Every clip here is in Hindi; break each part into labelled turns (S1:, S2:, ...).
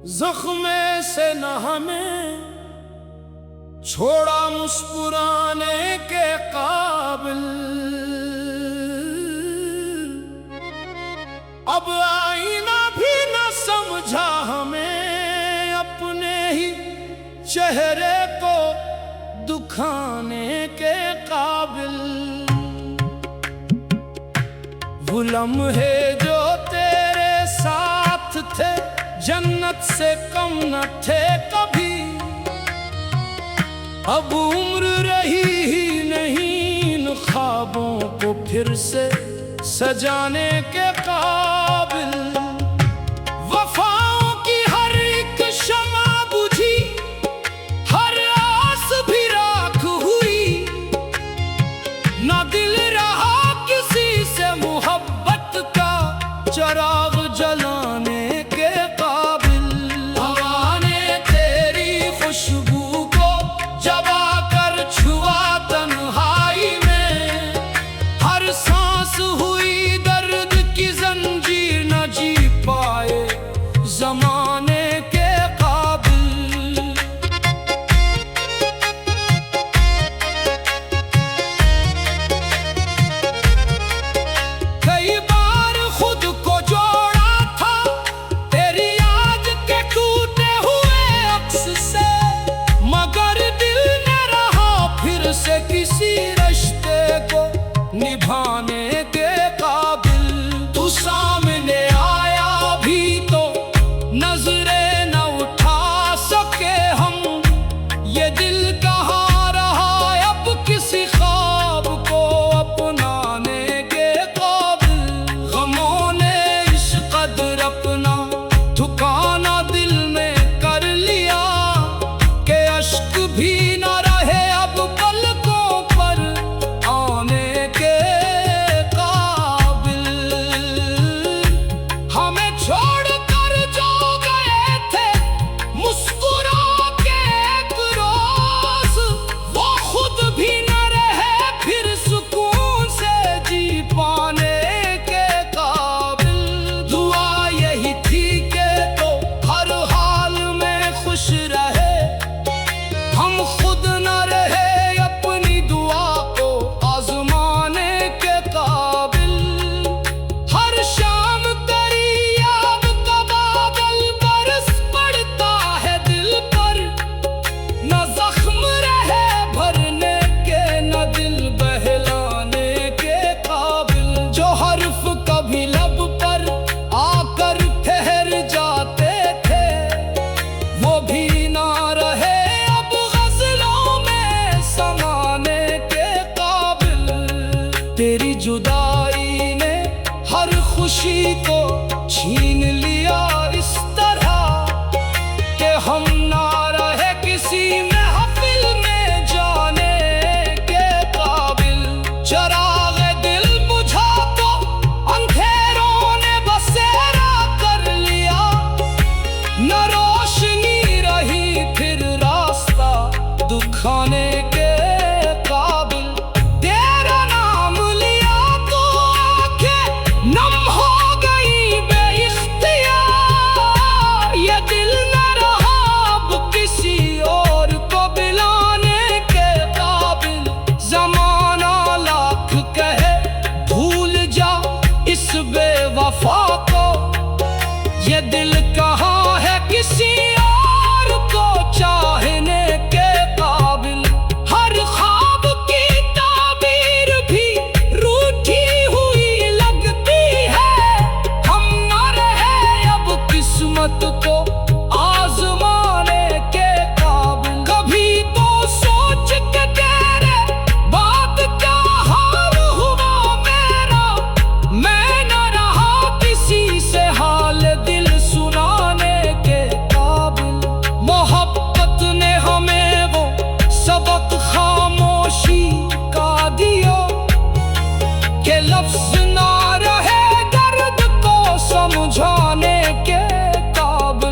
S1: जख्मे से न हमें छोड़ा मुस्कुराने के काबिल। अब आईना भी न समझा हमें अपने ही चेहरे को दुखाने के काबिल। वो लम्हे जो तेरे साथ थे जन्नत से कम न थे कभी। अब उम्र रही ही नहीं इन ख्वाबों को फिर से सजाने के काबिल। वफाओं की हर एक शमा बुझी, हर आस भी राख हुई। ना दिल रहा किसी से मोहब्बत का चिराग जलाने के काबिल। हवा ने तेरी खुशबू को जबा कर छुआ तन्हाई में। हर सांस हुई दर्द की जंजीर, न जी पाए जमाने के काबिल। कई बार खुद को जोड़ा था तेरी याद के टूटे हुए अक्स से, मगर दिल न रहा फिर से किसी रिश्ते को निभाने के काबिल। तू सामने आया भी तो नजरें न उठा सके हम। ये दिल कहाँ रहा अब किसी ख्वाब को अपनाने के काबिल। गमों ने इस कदर अपना ठिकाना दिल में कर लिया कि अश्क भी न रहे अब पलकों पर आने के काबिल। हमें छोड़कर जो गए थे मुस्कुरा के एक रोज, वो खुद भी न रहे फिर सुकून से जी पाने के काबिल। दुआ यही थी कि तो हर हाल में खुश रहे, हम खुद न रहे अपनी दुआ को आजमाने के काबिल। हर शाम तेरी याद का बादल बरस पड़ता है दिल पर। न जख्म रहे भरने के, न दिल बहलाने के काबिल। जो हर्फ कभी लब पर आकर ठहर जाते थे, वो भी ना रहे अब गजलों में समाने के काबिल। तेरी जुदाई ने हर खुशी को छीन लिया इस तरह कि हम ना रहे किसी महफिल में जाने के काबिल। चिराग दिल बुझा तो अंधेरों ने बसेरा कर लिया। न रोशनी रही फिर रास्ता दुखाने के काबिल। तेरा नाम लिया तो आंखें नम हो गई बेइख्तियार। ये दिल न रहा अब किसी और को बुलाने के काबिल। जमाना लाख कहे भूल जा इस बेवफा को, ये दिल कहाँ है किसी और को चाहने के काबिल। हर ख्वाब की ताबीर भी रूठी हुई लगती है। हम न रहे अब किस्मत को आजमाने के काबिल। कभी तो सोच के तेरे बात क्या हाल हुआ मेरा। मैं न रहा किसी से हाल दिल सुनाने के काबिल। मोहब्बत ने हमें वो सबक खामोशी का दिया कि लफ्ज ना रहे दर्द को समझाने के काबिल।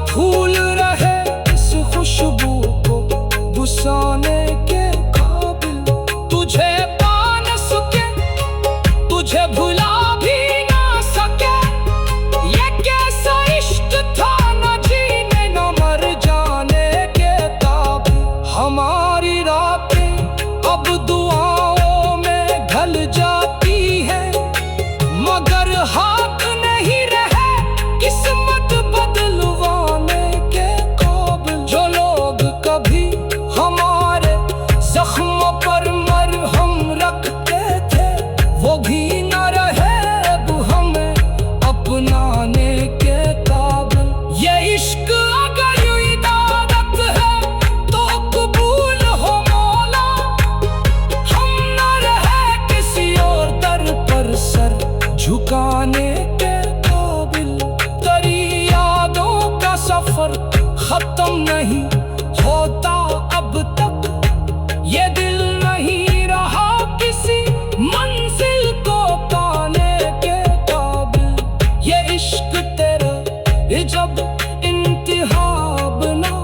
S1: फूल रहे इस खुशबू को बुसाने के काबिल। तुझे पा न सके, तुझे भुला भी ना सके, ये कैसा इश्क था न जीने न मर जाने के काबिल। हमारी रातें अब दुआओं में ढल जाती है, मगर हाथ नहीं रहे किस्मत बदलवाने के काबिल। जो लोग कभी हमारे जख्मों पर मरहम रखते थे, वो भी न रहे अब हमें अपनाने के काबिल। ये इश्क अगर इबादत है तो कबूल हो मौला, हम न रहे किसी और दर पर सर झुकाने के काबिल। तेरी यादों का सफर खत्म नहीं होता अब तक, ये दिल नहीं रहा किसी मंजिल को पाने के काबिल। ये इश्क तेरा जब इंतहा बना,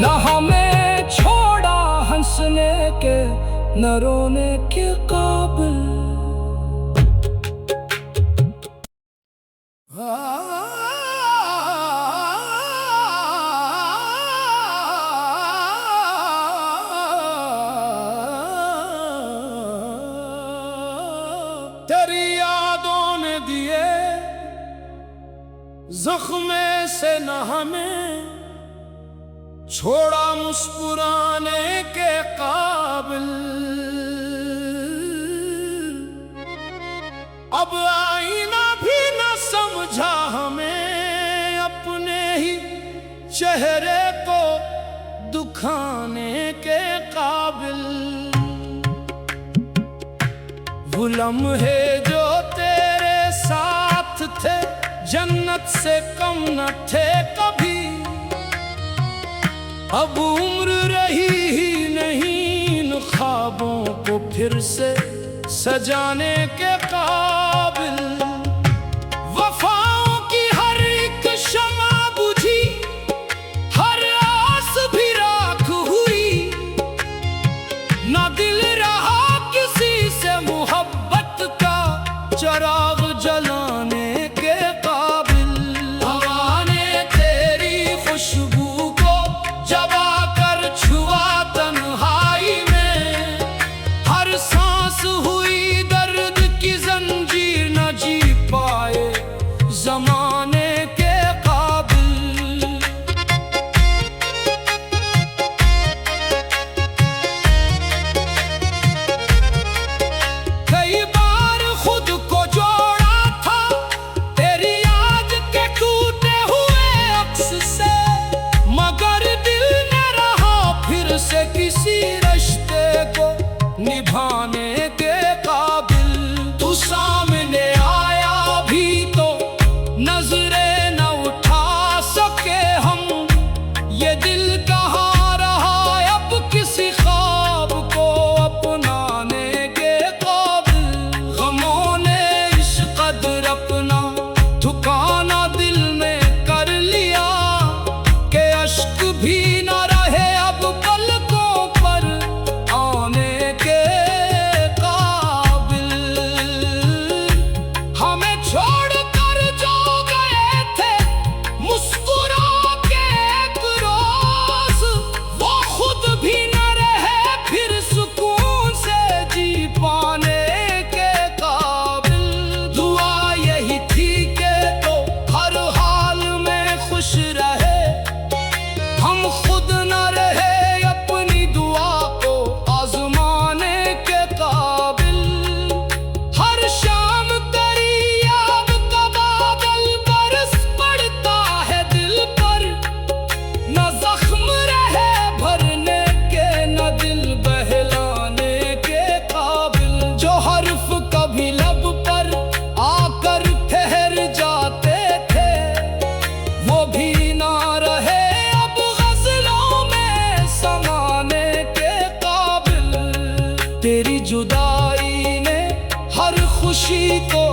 S1: न हमें छोड़ा हंसने के न रोने के काबिल। तेरी यादों ने दिए जख्मे से न हमें छोड़ा मुस्कुराने के काबिल। अब आईना भी न समझा हमें अपने ही चेहरे को दुखाने के काबिल। वो लम्हे जो तेरे साथ थे जन्नत से कम न थे कभी, अब उम्र रही ही नहीं इन ख्वाबों को फिर से सजाने के काबिल। वफाओं की हर एक शमा बुझी, हर आस भी राख हुई, ना दिल रहा किसी से मुहब्बत का चराग जलाने के काबिल। हवा ने तेरी खुशबू को जबा कर छुआ तन्हाई में, हर सांस हुई दर्द की जंजीर, न जी पाए जमाने के काबिल। कई बार खुद को जोड़ा था तेरी याद के टूटे हुए अक्स से, मगर दिल न रहा फिर से किसी रिश्ते को निभाने के काबिल। तू सामने आया भी तो नजरें न उठा सके हम, ये दिल कहाँ रहा अब किसी ख्वाब को अपनाने के काबिल। गमों ने इस कदर अपना ठिकाना दिल में कर लिया कि अश्क भी न रहे अब पलकों पर आने के काबिल। हमें छोड़कर जो गए थे मुस्कुरा के एक रोज, वो खुद भी न रहे फिर सुकून से जी पाने के काबिल। दुआ यही थी कि तो हर हाल में खुश रहे, हम खुद न रहे अपनी दुआ को आजमाने के काबिल। हर शाम तेरी याद का बादल बरस पड़ता है दिल पर, न जख्म रहे भरने के न दिल बहलाने के काबिल। जो हर्फ कभी लब पर आकर ठहर जाते थे, वो भी ना रहे अब गजलों में समाने के काबिल। तेरी जुदाई ने हर खुशी को